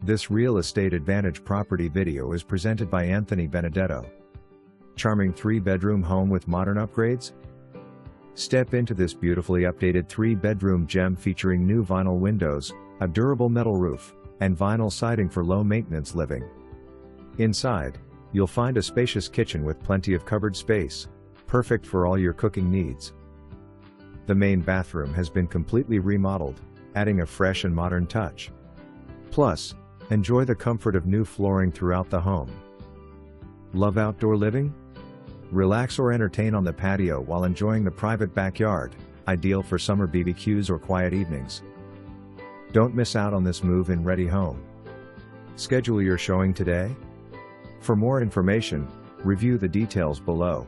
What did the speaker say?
This Real Estate Advantage property video is presented by Anthony Benedetto. Charming 3-bedroom home with modern upgrades? Step into this beautifully updated 3-bedroom gem featuring new vinyl windows, a durable metal roof, and vinyl siding for low-maintenance living. Inside, you'll find a spacious kitchen with plenty of cupboard space, perfect for all your cooking needs. The main bathroom has been completely remodeled, adding a fresh and modern touch. Plus, enjoy the comfort of new flooring throughout the home. Love outdoor living? Relax or entertain on the patio while enjoying the private backyard, ideal for summer BBQs or quiet evenings. Don't miss out on this move-in ready home. Schedule your showing today. For more information, review the details below.